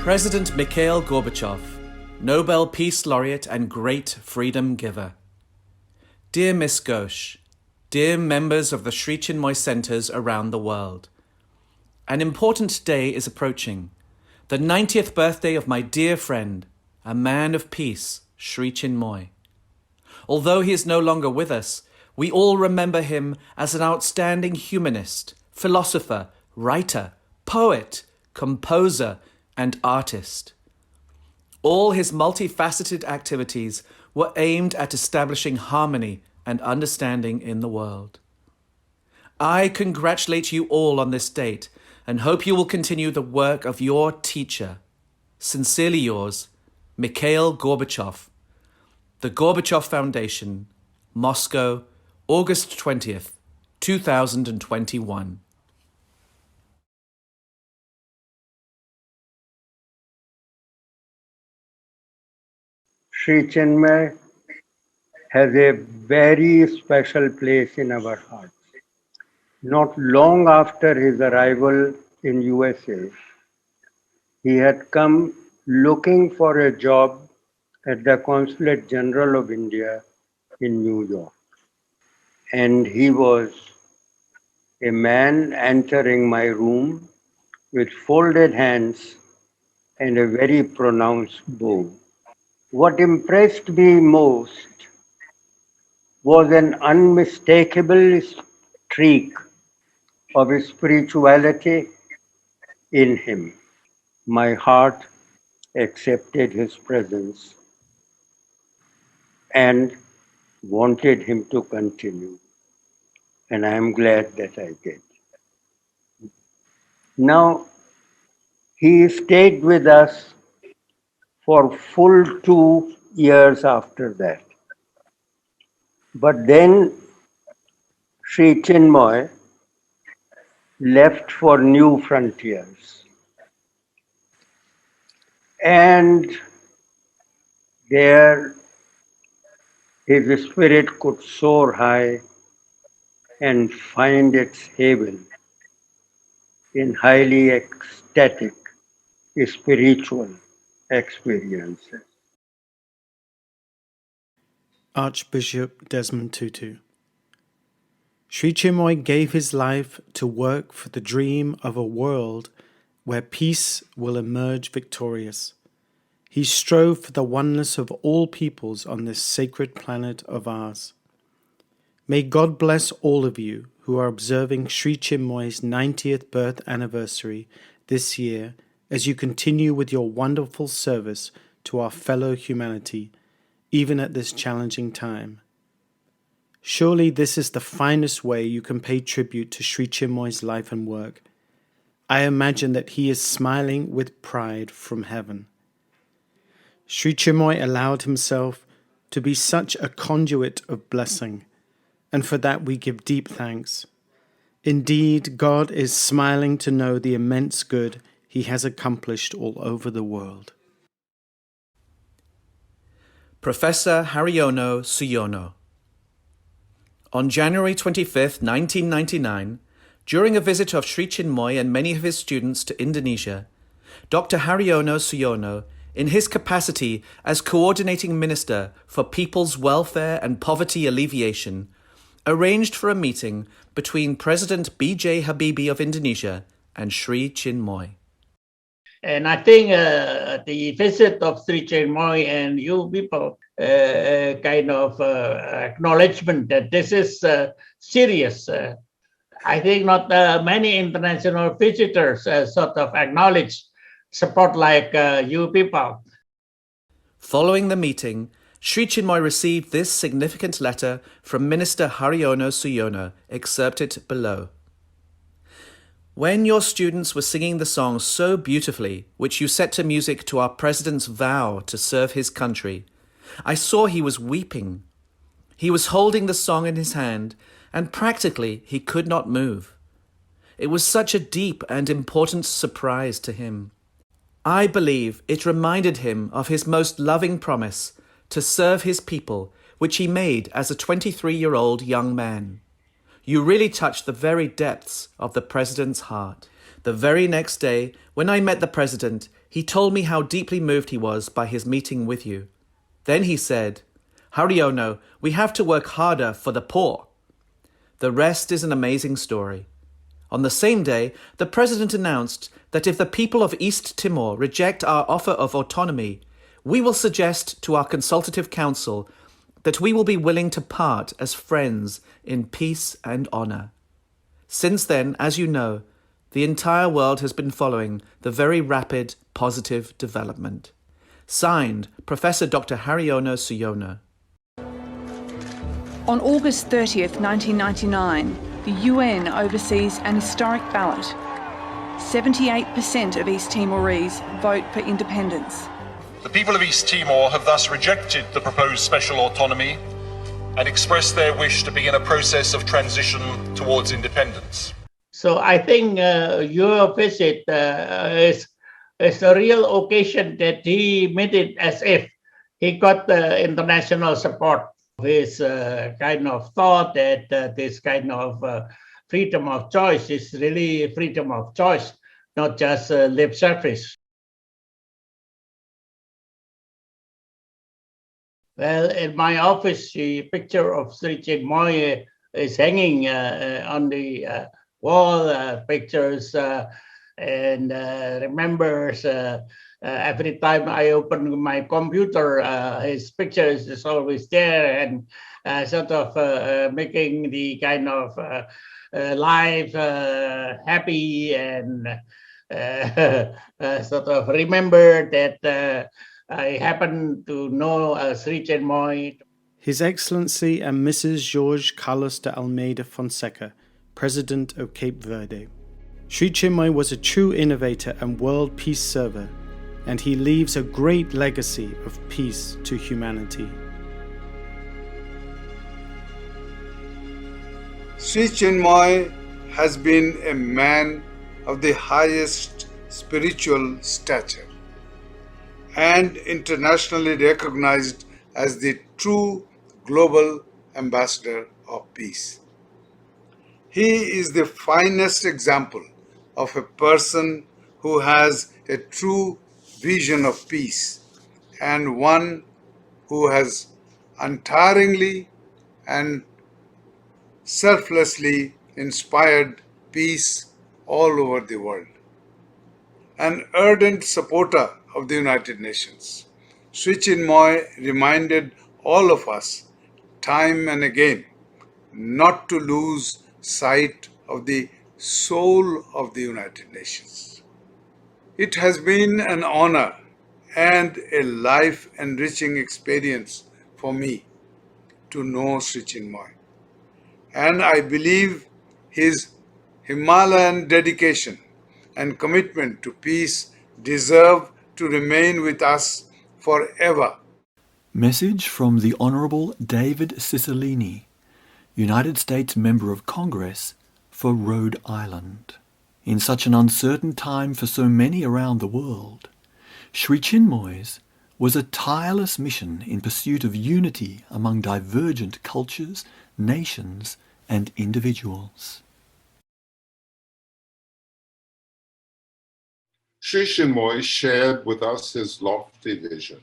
President Mikhail Gorbachev, Nobel Peace Laureate and great freedom giver. Dear Miss Ghosh, dear members of the Sri Chinmoy centers around the world, an important day is approaching, the 90th birthday of my dear friend, a man of peace, Sri Chinmoy. Although he is no longer with us, we all remember him as an outstanding humanist, philosopher, writer, poet, composer, and artist. All his multifaceted activities were aimed at establishing harmony and understanding in the world. I congratulate you all on this date and hope you will continue the work of your teacher. Sincerely yours, Mikhail Gorbachev. The Gorbachev Foundation, Moscow, August 20th, 2021. Sri Chinmoy has a very special place in our hearts. Not long after his arrival in USA, he had come looking for a job at the Consulate General of India in New York. And he was a man entering my room with folded hands and a very pronounced bow. What impressed me most was an unmistakable streak of spirituality in him. My heart accepted his presence and wanted him to continue. And I am glad that I did. Now, he stayed with us for full 2 years after that. But then Sri Chinmoy left for new frontiers. And there his spirit could soar high and find its haven in highly ecstatic spiritual experiences. Archbishop Desmond Tutu. Sri Chinmoy gave his life to work for the dream of a world where peace will emerge victorious. He strove for the oneness of all peoples on this sacred planet of ours. May God bless all of you who are observing Sri Chinmoy's 90th birth anniversary this year as you continue with your wonderful service to our fellow humanity, even at this challenging time. Surely this is the finest way you can pay tribute to Sri Chinmoy's life and work. I imagine that he is smiling with pride from heaven. Sri Chinmoy allowed himself to be such a conduit of blessing, and for that we give deep thanks. Indeed, God is smiling to know the immense good he has accomplished all over the world. Professor Haryono Suyono. On January 25th, 1999, during a visit of Sri Chinmoy and many of his students to Indonesia, Dr. Haryono Suyono, in his capacity as Coordinating Minister for People's Welfare and Poverty Alleviation, arranged for a meeting between President B.J. Habibie of Indonesia and Sri Chinmoy. And I think the visit of Sri Chinmoy and you people kind of acknowledgement that this is serious. I think not many international visitors sort of acknowledge support like you people. Following the meeting, Sri Chinmoy received this significant letter from Minister Haryono Suyono, excerpted below. When your students were singing the song so beautifully, which you set to music to our President's vow to serve his country, I saw he was weeping. He was holding the song in his hand, and practically he could not move. It was such a deep and important surprise to him. I believe it reminded him of his most loving promise to serve his people, which he made as a 23-year-old young man. You really touched the very depths of the President's heart. The very next day, when I met the president, he told me how deeply moved he was by his meeting with you. Then he said, "Haryono, we have to work harder for the poor." The rest is an amazing story. On the same day, the president announced that if the people of East Timor reject our offer of autonomy, we will suggest to our consultative council that we will be willing to part as friends in peace and honor. Since then, as you know, the entire world has been following the very rapid, positive development. Signed, Professor Dr. Haryono Suyono. On August 30th, 1999, the UN oversees an historic ballot. 78% of East Timorese vote for independence. The people of East Timor have thus rejected the proposed special autonomy and expressed their wish to begin a process of transition towards independence. So I think your visit is a real occasion that he made it as if he got the international support. His kind of thought that this kind of freedom of choice is really freedom of choice, not just lip service. Well, in my office, the picture of Sri Chinmoy is hanging on the wall, pictures and remembers every time I open my computer, his picture is always there and sort of making the kind of life happy and sort of remember that I happen to know Sri Chinmoy. His Excellency and Mrs. Jorge Carlos de Almeida Fonseca, President of Cape Verde. Sri Chinmoy was a true innovator and world peace server, and he leaves a great legacy of peace to humanity. Sri Chinmoy has been a man of the highest spiritual stature and internationally recognized as the true global ambassador of peace. He is the finest example of a person who has a true vision of peace and one who has untiringly and selflessly inspired peace all over the world. An ardent supporter of the United Nations, Sri Chinmoy reminded all of us time and again not to lose sight of the soul of the United Nations. It has been an honor and a life-enriching experience for me to know Sri Chinmoy. And I believe his Himalayan dedication and commitment to peace deserve to remain with us forever. Message from the Honourable David Cicilline, United States Member of Congress for Rhode Island. In such an uncertain time for so many around the world, Sri Chinmoy's was a tireless mission in pursuit of unity among divergent cultures, nations, and individuals. Sri Chinmoy shared with us his lofty vision.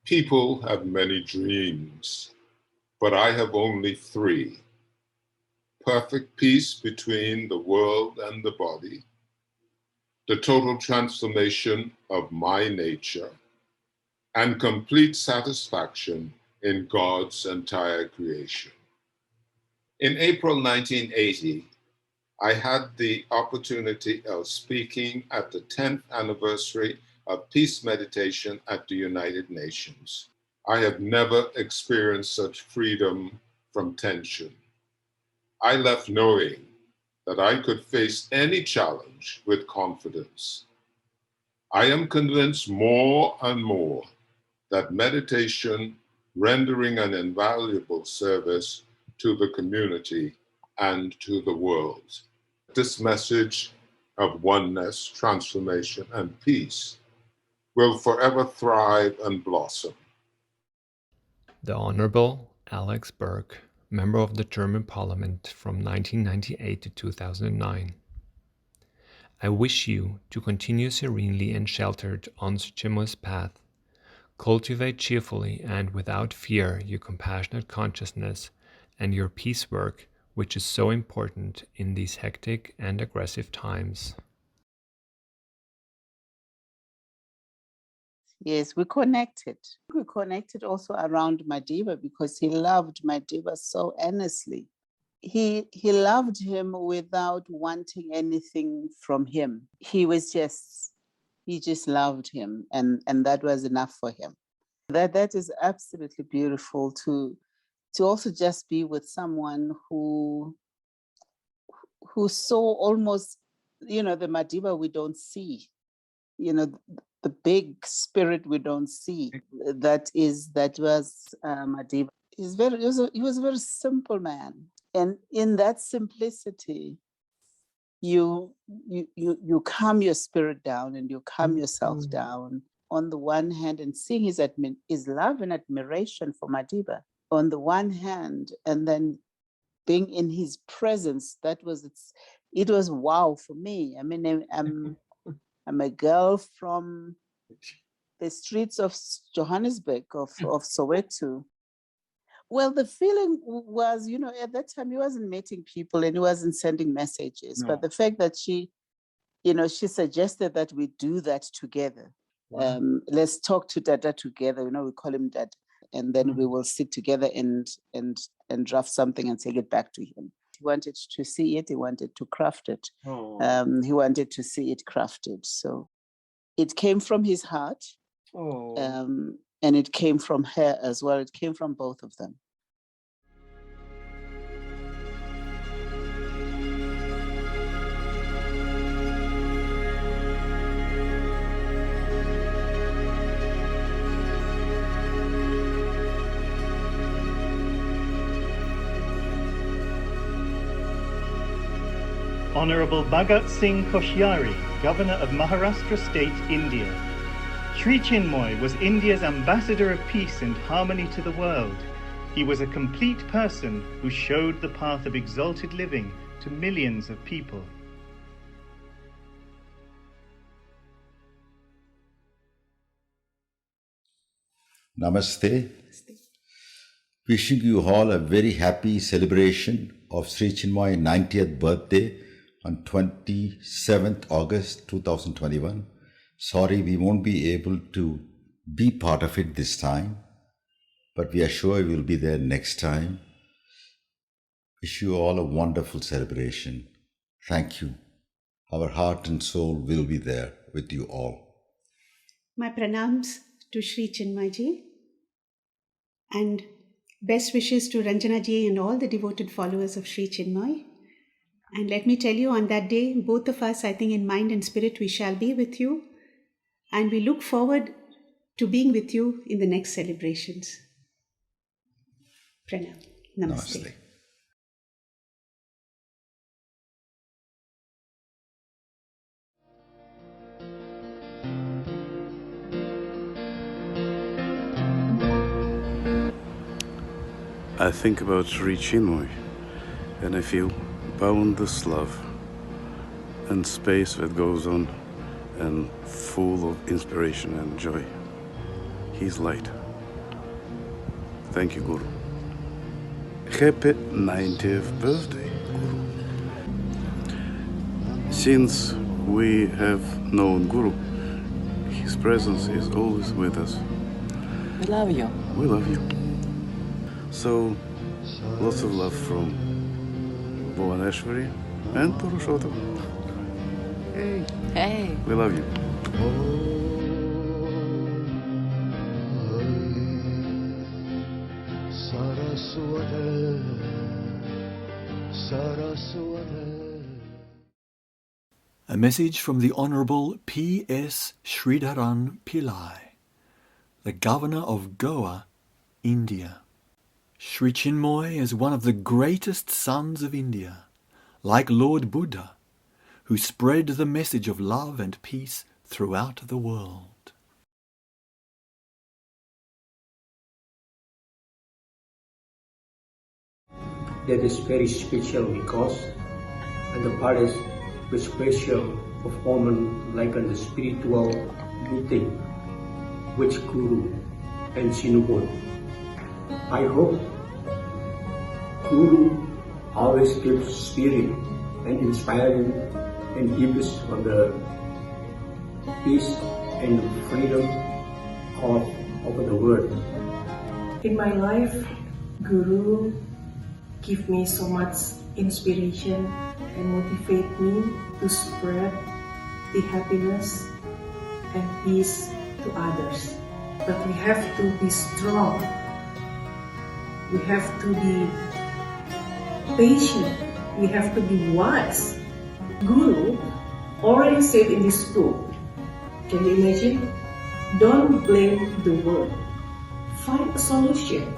People have many dreams, but I have only three. Perfect peace between the world and the body, the total transformation of my nature, and complete satisfaction in God's entire creation. In April 1980, I had the opportunity of speaking at the 10th anniversary of peace meditation at the United Nations. I have never experienced such freedom from tension. I left knowing that I could face any challenge with confidence. I am convinced more and more that meditation rendering an invaluable service to the community and to the world. This message of oneness, transformation, and peace will forever thrive and blossom. The Honorable Alex Burke, member of the German Parliament from 1998 to 2009. I wish you to continue serenely and sheltered on Sri Chinmoy's path. Cultivate cheerfully and without fear your compassionate consciousness and your peace work, which is so important in these hectic and aggressive times. Yes, we connected. We connected also around Madiba because he loved Madiba so earnestly. He loved him without wanting anything from him. He just loved him, and that was enough for him. That is absolutely beautiful to also just be with someone who saw almost, the Madiba we don't see, the big spirit we don't see. That was Madiba. He was a very simple man, and in that simplicity, you calm your spirit down and you calm yourself down. On the one hand, and seeing his love and admiration for Madiba on the one hand, and then being in his presence, it was wow for me. I mean, I'm a girl from the streets of Johannesburg, of Soweto. Well, the feeling was, at that time he wasn't meeting people and he wasn't sending messages. No. But the fact that she suggested that we do that together. Wow. Let's talk to Dada together. We call him Dada, and then we will sit together and draft something and take it back to him. He wanted to see it. He wanted to craft it. Oh. He wanted to see it crafted. So it came from his heart. Oh. And it came from her as well. It came from both of them. Honorable Bhagat Singh Koshyari, Governor of Maharashtra State, India. Sri Chinmoy was India's ambassador of peace and harmony to the world. He was a complete person who showed the path of exalted living to millions of people. Namaste. Wishing you all a very happy celebration of Sri Chinmoy's 90th birthday on 27th August 2021. Sorry we won't be able to be part of it this time, but we are sure we will be there next time. Wish you all a wonderful celebration. Thank you. Our heart and soul will be there with you all. My pranams to Sri Chinmoy ji, and best wishes to Ranjana ji and all the devoted followers of Sri Chinmoy. And let me tell you, on that day, both of us, I think in mind and spirit, we shall be with you. And we look forward to being with you in the next celebrations. Pranam. Namaste. Namaste. I think about Sri Chinmoy and I feel boundless love and space that goes on and full of inspiration and joy. He's light. Thank you, Guru. Happy 90th birthday, Guru. Since we have known Guru, his presence is always with us. We love you. We love you. So, lots of love from Bhuvaneshwari and Purushottam. Hey. Hey. We love you. A message from the Honourable P.S. Sridharan Pillai, the Governor of Goa, India. Sri Chinmoy is one of the greatest sons of India, like Lord Buddha, who spread the message of love and peace throughout the world. That is very special because, and the part is very special of common like a spiritual meeting with Guru and Chinmoy. I hope Guru always gives spirit and inspiring and gives for the peace and freedom of the world. In my life, Guru give me so much inspiration and motivate me to spread the happiness and peace to others. But we have to be strong. We have to be patient. We have to be wise. Guru already said in this book, can you imagine? Don't blame the world. Find a solution.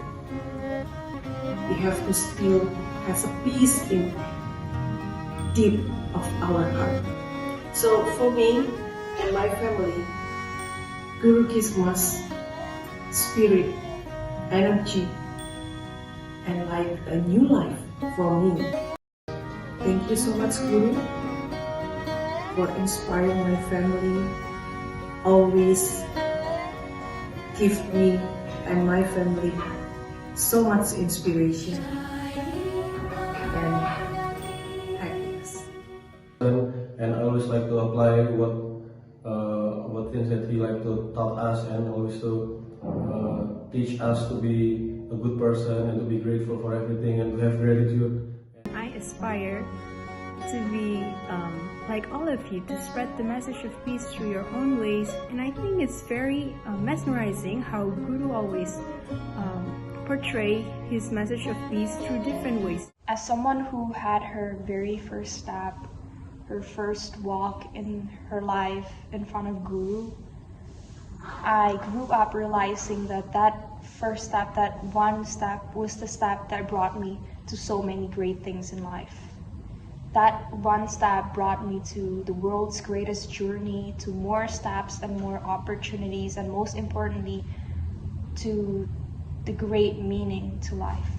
We have to still have a peace in deep of our heart. So for me and my family, Guru gives us spirit, energy, and like a new life for me. Thank you so much, Guru, for inspiring my family. Always give me and my family so much inspiration and happiness. And I always like to apply what things that he like to taught us, and always to teach us to be a good person and to be grateful for everything and to have gratitude. I aspire to be like all of you, to spread the message of peace through your own ways. And I think it's very mesmerizing how Guru always portray his message of peace through different ways. As someone who had her very first step, her first walk in her life in front of Guru, I grew up realizing that that first step, that one step, was the step that brought me to so many great things in life. That one step brought me to the world's greatest journey, to more steps and more opportunities, and most importantly, to the great meaning to life.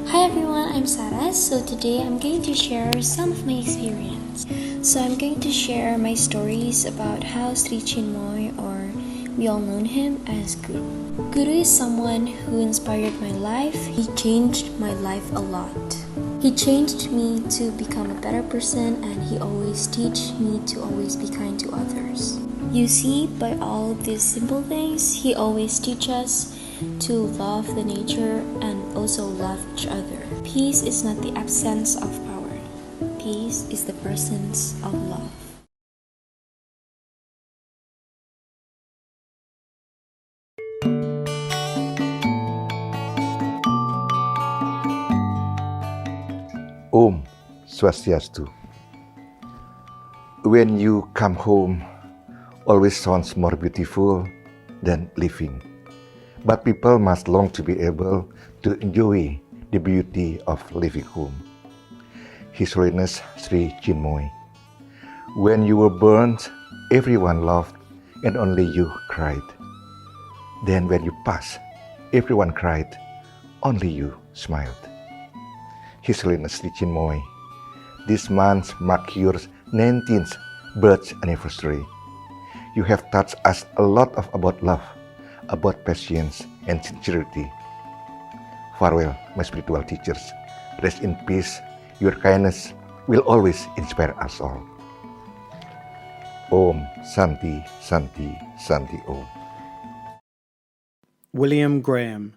Hi everyone, I'm Sarah. So today I'm going to share some of my experience. So I'm going to share my stories about how Sri Chinmoy, or we all know him as Guru. Guru is someone who inspired my life. He changed my life a lot. He changed me to become a better person, and he always teach me to always be kind to others. You see, by all these simple things, he always teach us to love the nature and also love each other. Peace is not the absence of power. Peace is the presence of love. Om Swastiastu. When you come home, always sounds more beautiful than living. But people must long to be able to enjoy the beauty of living home. His Holiness Sri Chinmoy. When you were burnt, everyone laughed and only you cried. Then when you passed, everyone cried, only you smiled. His Holiness Sri Chinmoy, this month marks your 19th birth anniversary. You have taught us a lot about love, about patience and sincerity. Farewell, my spiritual teachers. Rest in peace. Your kindness will always inspire us all. Om Santi, Santi, Santi Om. William Graham,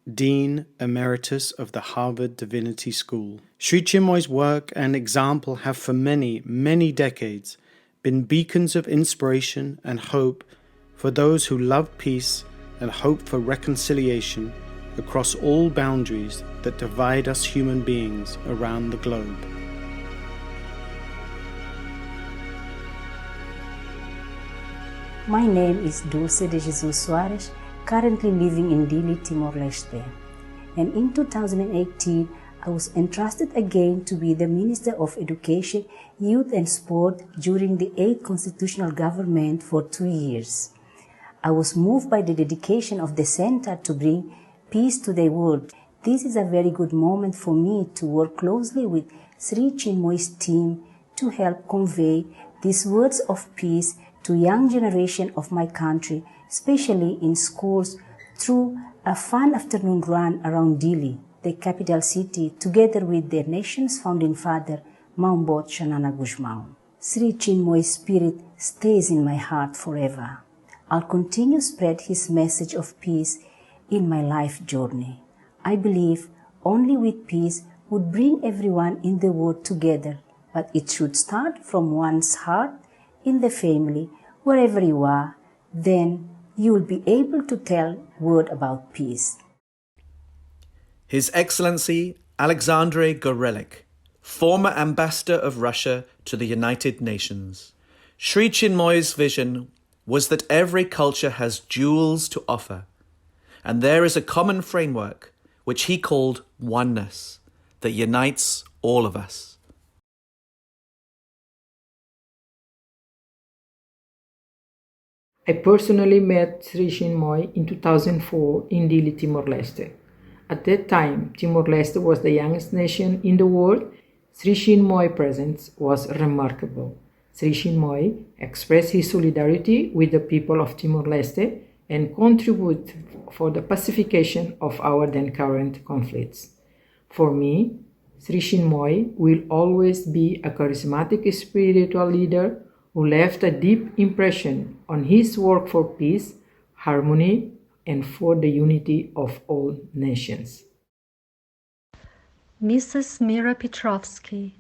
Dean Emeritus of the Harvard Divinity School. Sri Chinmoy's work and example have for many, many decades been beacons of inspiration and hope for those who love peace and hope for reconciliation across all boundaries that divide us human beings around the globe. My name is Dulce de Jesus Soares, currently living in Dili, Timor-Leste. And in 2018, I was entrusted again to be the Minister of Education, Youth and Sport during the 8th Constitutional Government for 2 years. I was moved by the dedication of the center to bring peace to the world. This is a very good moment for me to work closely with Sri Chinmoy's team to help convey these words of peace to young generation of my country, especially in schools, through a fun afternoon run around Delhi, the capital city, together with the nation's founding father, Maumbot Shanana Gujmaun. Sri Chinmoy's spirit stays in my heart forever. I'll continue to spread his message of peace in my life journey. I believe only with peace would bring everyone in the world together, but it should start from one's heart, in the family, wherever you are. Then you will be able to tell word about peace. His Excellency Alexandre Gorelik, former ambassador of Russia to the United Nations. Sri Chinmoy's vision was that every culture has jewels to offer, and there is a common framework, which he called oneness, that unites all of us. I personally met Sri Chinmoy in 2004 in Dili, Timor-Leste. At that time, Timor-Leste was the youngest nation in the world. Sri Chinmoy's presence was remarkable. Sri Chinmoy expressed his solidarity with the people of Timor-Leste and contributed for the pacification of our then current conflicts. For me, Sri Chinmoy will always be a charismatic spiritual leader who left a deep impression on his work for peace, harmony, and for the unity of all nations. Mrs. Mira Petrovsky,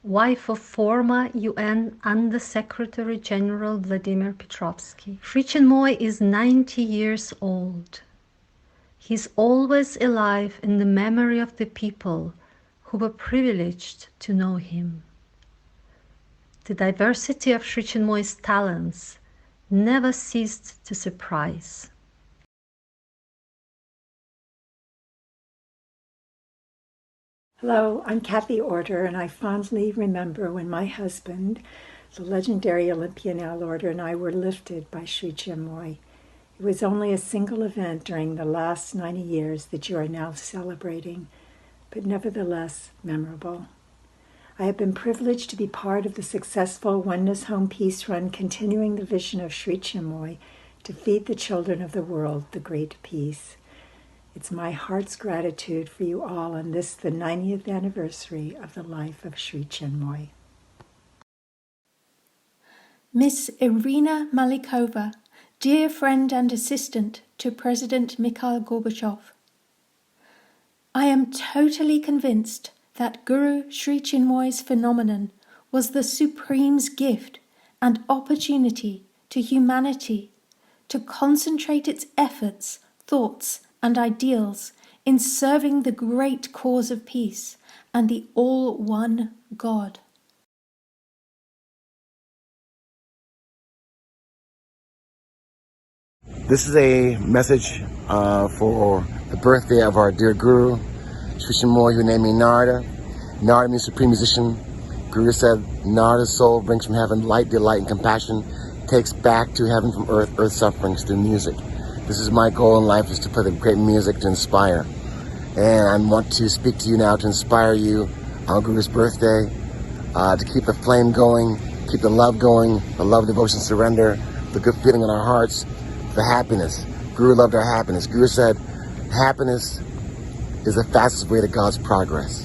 wife of former UN Under-Secretary General Vladimir Petrovsky. Sri Chinmoy is 90 years old. He's always alive in the memory of the people who were privileged to know him. The diversity of Sri Chinmoy's talents never ceased to surprise. Hello, I'm Kathy Order, and I fondly remember when my husband, the legendary Olympian Al Order, and I were lifted by Sri Chinmoy. It was only a single event during the last 90 years that you are now celebrating, but nevertheless memorable. I have been privileged to be part of the successful Oneness Home Peace Run, continuing the vision of Sri Chinmoy to feed the children of the world the great peace. It's my heart's gratitude for you all on this, the 90th anniversary of the life of Sri Chinmoy. Miss Irina Malikova, dear friend and assistant to President Mikhail Gorbachev. I am totally convinced that Guru Sri Chinmoy's phenomenon was the Supreme's gift and opportunity to humanity to concentrate its efforts, thoughts, and ideals in serving the great cause of peace and the all-one God. This is a message for the birthday of our dear Guru, Sri Chinmoy, who named me Narada. Narada means supreme musician. Guru said, Narada's soul brings from heaven light, delight, and compassion, takes back to heaven from earth, earth sufferings through music. This is my goal in life, is to play the great music to inspire. And I want to speak to you now to inspire you on Guru's birthday, to keep the flame going, keep the love going, the love, devotion, surrender, the good feeling in our hearts, the happiness. Guru loved our happiness. Guru said, happiness is the fastest way to God's progress.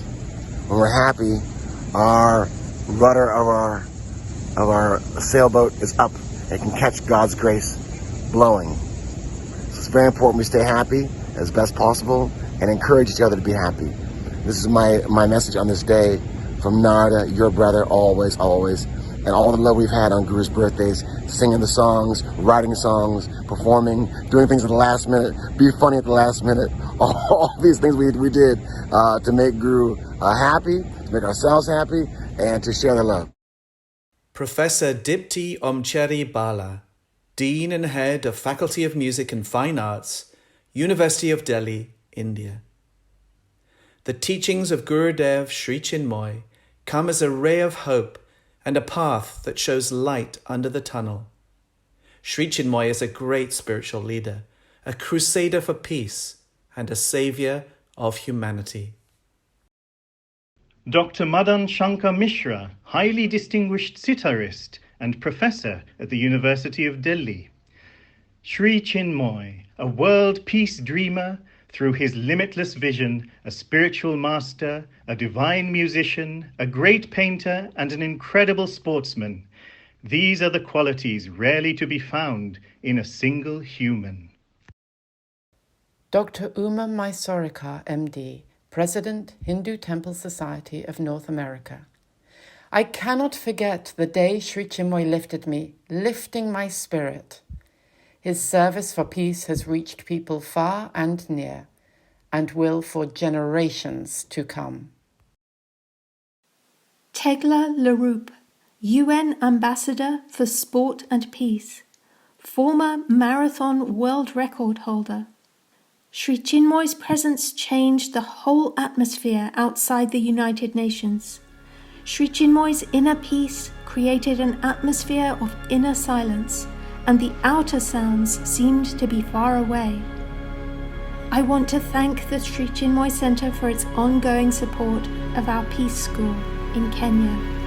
When we're happy, our rudder of our sailboat is up and can catch God's grace blowing. So it's very important we stay happy as best possible and encourage each other to be happy. This is my message on this day from Narada, your brother, always, always. And all the love we've had on Guru's birthdays, singing the songs, writing songs, performing, doing things at the last minute, be funny at the last minute, all these things we did to make Guru happy, to make ourselves happy, and to share the love. Professor Dipti Omcheri Bala, Dean and Head of Faculty of Music and Fine Arts, University of Delhi, India. The teachings of Gurudev Sri Chinmoy come as a ray of hope and a path that shows light under the tunnel. Sri Chinmoy is a great spiritual leader, a crusader for peace, and a savior of humanity. Dr. Madan Shankar Mishra, highly distinguished sitarist and professor at the University of Delhi. Sri Chinmoy, a world peace dreamer, through his limitless vision, a spiritual master, a divine musician, a great painter, and an incredible sportsman. These are the qualities rarely to be found in a single human. Dr. Uma Mysorica, MD, President, Hindu Temple Society of North America. I cannot forget the day Sri Chinmoy lifted me, lifting my spirit. His service for peace has reached people far and near, and will for generations to come. Tegla Laroupe, UN Ambassador for Sport and Peace, former marathon world record holder. Sri Chinmoy's presence changed the whole atmosphere outside the United Nations. Sri Chinmoy's inner peace created an atmosphere of inner silence, and the outer sounds seemed to be far away. I want to thank the Sri Chinmoy Center for its ongoing support of our Peace School in Kenya.